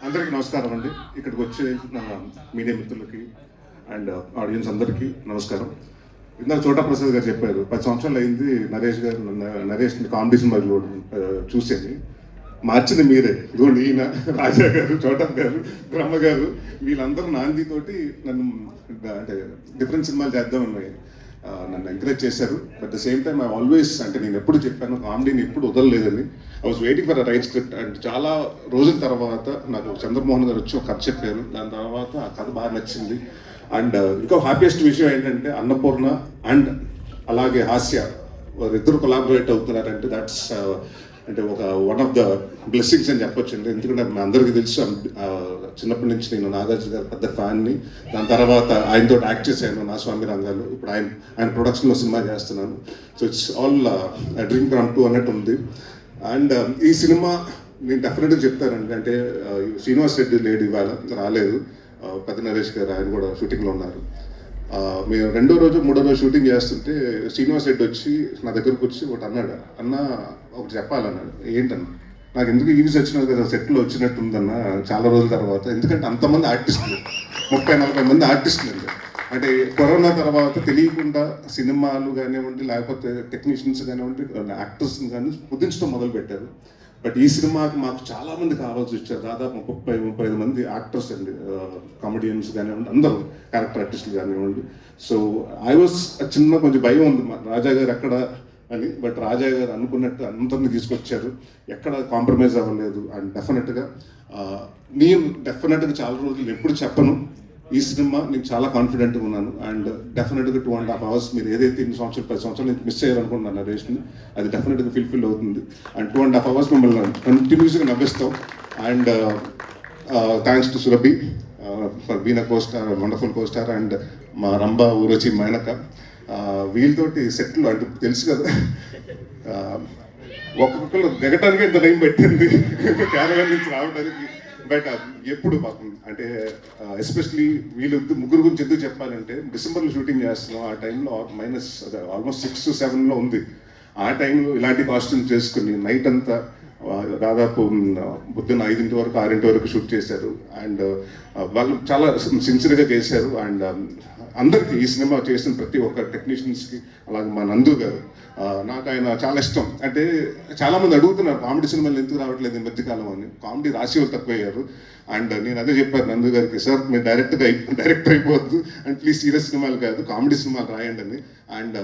అందరికీ నమస్కారం అండి. ఇక్కడికి వచ్చే నా మీడియా మిత్రులకి అండ్ ఆడియన్స్ అందరికీ నమస్కారం. ఇందాక చోటా ప్రసాద్ గారు చెప్పారు 10 సంవత్సరాలు అయింది నరేష్ గారు నరేష్ కామెడీ సినిమాలు చూసేది. మార్చింది మీరే. ఇదిగోండి ఈయన రాజా గారు, చోటా గారు, బ్రహ్మ గారు వీళ్ళందరూ నాందితోటి నన్ను అంటే డిఫరెంట్ సినిమాలు చేద్దామని నన్ను ఎంకరేజ్ చేశారు. But the same time I always అంటే నేను ఎప్పుడు చెప్పాను కామెడీని ఎప్పుడు వదలలేదని. I was waiting for a right script and చాలా రోజుల తర్వాత నాకు చంద్రమోహన్ గారు వచ్చి ఒక కథ చెప్పారు. దాని తర్వాత ఆ కథ బాగా నచ్చింది. అండ్ ఇంకో హ్యాపీయెస్ట్ విషయం ఏంటంటే అన్నపూర్ణ అండ్ అలాగే హాస్య ఇద్దరు కొలాబరేట్ అవుతున్నారంటే దట్స్ అంటే ఒక వన్ ఆఫ్ ద బ్లెస్సింగ్స్ అని చెప్పొచ్చండి. ఎందుకంటే మా అందరికీ తెలుసు చిన్నప్పటి నుంచి నేను నాగార్జున గారు పెద్ద ఫ్యాన్ని. దాని తర్వాత ఆయనతో యాక్ట్ చేశాను నా స్వామి రంగాలు. ఇప్పుడు ఆయన ప్రొడక్షన్లో సినిమా చేస్తున్నాను. So it's all dream come true అన్నట్టు ఉంది. అండ్ ఈ సినిమా నేను డెఫినెట్గా చెప్తానండి. అంటే శ్రీనివాస్ రెడ్డి లేడు, ఇవాళ రాలేదు. పెద్ద నరేష్ గారు ఆయన కూడా షూటింగ్లో ఉన్నారు. మేము రెండో రోజు మూడో రోజు షూటింగ్ చేస్తుంటే శ్రీనివాస్ రెడ్డి వచ్చి నా దగ్గరకు వచ్చి ఒకటి అన్నాడు, అన్న ఒకటి చెప్పాలన్నాడు. ఏంటన్నా? నాకు ఎందుకు ఈవీస్ వచ్చినా కదా సెట్లో వచ్చినట్టు ఉందన్న చాలా రోజుల తర్వాత. ఎందుకంటే అంతమంది ఆర్టిస్టులు 30-40 మంది ఆర్టిస్టులు అండి. అంటే కరోనా తర్వాత తెలియకుండా సినిమాలు కానివ్వండి లేకపోతే టెక్నీషియన్స్ కానివ్వండి యాక్టర్స్ని కానీ కుదించడం మొదలుపెట్టారు. బట్ ఈ సినిమాకి మాకు చాలా మంది కావాల్సి వచ్చారు. దాదాపు 30-35 మంది యాక్టర్స్ అండి, కామెడియన్స్ కానివ్వండి, అందరూ క్యారెక్టర్ ఆర్టిస్టులు కానివ్వండి. సో ఐ వాజ్ చిన్న కొంచెం భయం ఉంది రాజా గారు ఎక్కడ అని. బట్ రాజా గారు అనుకున్నట్టు అందరినీ తీసుకొచ్చారు, ఎక్కడ కాంప్రమైజ్ అవ్వలేదు. అండ్ డెఫినెట్గా నేను చాలా రోజులు ఎప్పుడు చెప్పను, ఈ సినిమా నేను చాలా కాన్ఫిడెంట్గా ఉన్నాను. అండ్ డెఫినెట్గా 2.5 hours మీరు ఏదైతే 10 సంవత్సరాలు నుంచి మిస్ చేయాలనుకుంటున్నాను నరేష్ని, అది డెఫినెట్గా ఫుల్ఫిల్ అవుతుంది. అండ్ 2.5 hours మిమ్మల్ని కంటిన్యూస్గా నవ్విస్తాం. And thanks to Surabhi for been a costar, wonderful costar. And మా రంభ ఊరొచ్చి మేనక వీళ్ళతోటి సెట్లు అంటే తెలుసు కదా, ఒక్కొక్కరు దిగటానికి ఎంత టైం పెట్టింది క్యారవాన్ నుంచి రావడానికి. బట్ ఎప్పుడు మాకు అంటే ఎస్పెషలీ వీళ్ళు ముగ్గురు గురించి ఎందుకు చెప్పాలంటే డిసెంబర్లో షూటింగ్ చేస్తున్నాం. ఆ టైంలో ఆల్మోస్ట్ 6 to 7 ఉంది. ఆ టైంలో ఇలాంటి కాస్ట్యూమ్ చేసుకుని నైట్ అంతా దాదాపు పొద్దున్న 5 వరకు 6 వరకు షూట్ చేశారు. అండ్ వాళ్ళు చాలా సిన్సియర్గా చేశారు. అండ్ అందరికీ ఈ సినిమా చేసిన ప్రతి ఒక్క టెక్నీషియన్స్కి, అలాగే మా నందు గారు నాకు ఆయన చాలా ఇష్టం. అంటే చాలామంది అడుగుతున్నారు కామెడీ సినిమాలు ఎందుకు రావట్లేదు ఈ మధ్యకాలం అని. కామెడీ రాసి వాళ్ళు తక్కువయ్యారు. అండ్ నేను అదే చెప్పాను నందు గారికి, సార్ మీరు డైరెక్టర్ అయిపోవద్దు అండ్ ప్లీజ్ సీరియస్ సినిమాలు కాదు కామెడీ సినిమాలు రాయండి అని. అండ్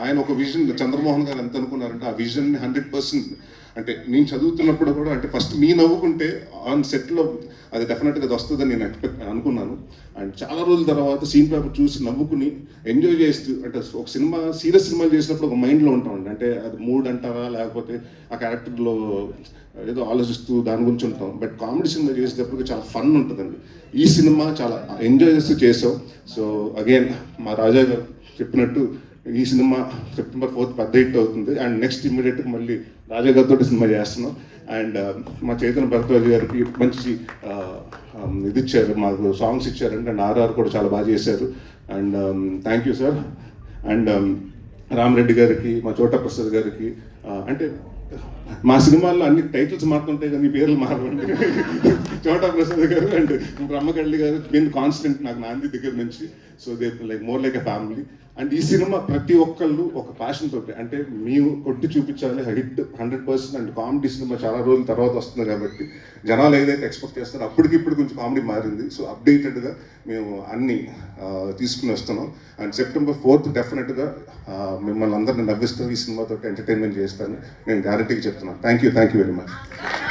ఆయన ఒక విజన్, చంద్రమోహన్ గారు ఎంత అనుకున్నారంటే ఆ విజన్ 100% అంటే నేను చదువుతున్నప్పుడు కూడా అంటే ఫస్ట్ మీ నవ్వుకుంటే ఆన్ సెట్లో అది డెఫినెట్గా అది వస్తుందని నేను అనుకున్నాను. అండ్ చాలా రోజుల తర్వాత సీన్ పేపర్ చూసి నవ్వుకుని ఎంజాయ్ చేస్తూ, అంటే ఒక సినిమా సీరియస్ సినిమాలు చేసినప్పుడు ఒక మైండ్లో ఉంటామండి. అంటే అది మూడ్ అంటారా లేకపోతే ఆ క్యారెక్టర్లో ఏదో ఆలోచిస్తూ దాని గురించి ఉంటాం. బట్ కామెడీ సినిమా చేసేటప్పుడు చాలా ఫన్ ఉంటుందండి. ఈ సినిమా చాలా ఎంజాయ్ చేస్తూ చేసాం. సో అగైన్ మా రాజా గారు చెప్పినట్టు ఈ సినిమా September 4th పెద్ద హిట్ అవుతుంది. అండ్ నెక్స్ట్ ఇమ్మీడియట్గా మళ్ళీ రాజా గారితో సినిమా చేస్తున్నాం. అండ్ మా చైతన్య భరద్వాజ్ గారికి మంచి ఇది ఇచ్చారు, మాకు సాంగ్స్ ఇచ్చారండి. అండ్ ఆర్ఆర్ కూడా చాలా బాగా చేశారు. And thank you sir. And Rama Reddy గారికి, మా చోటా ప్రసాద్ గారికి, అంటే మా సినిమాల్లో అన్ని టైటిల్స్ మారుతుంటాయి కానీ పేర్లు మారవండి. చోటా ప్రసాద్ గారు అండ్ బ్రహ్మకళ్ళి గారు బీన్ కాన్స్టెంట్ నాకు నాంది దగ్గర నుంచి. So they like more like a family. And ఈ సినిమా ప్రతి ఒక్కళ్ళు ఒక ప్యాషన్ తోటి అంటే మేము కొట్టి చూపించాలి హిట్ 100%. అండ్ కామెడీ సినిమా చాలా రోజుల తర్వాత వస్తుంది కాబట్టి జనాలు ఏదైతే ఎక్స్పెక్ట్ చేస్తారో అప్పటికిప్పుడు కొంచెం కామెడీ మారింది. సో అప్డేటెడ్గా మేము అన్ని తీసుకుని వస్తున్నాం. అండ్ September 4th డెఫినెట్గా మిమ్మల్ని అందరిని నవ్విస్తాం, ఈ సినిమాతో ఎంటర్టైన్మెంట్ చేస్తాను నేను గ్యారంటీగా చెప్తున్నాను. Thank you very much.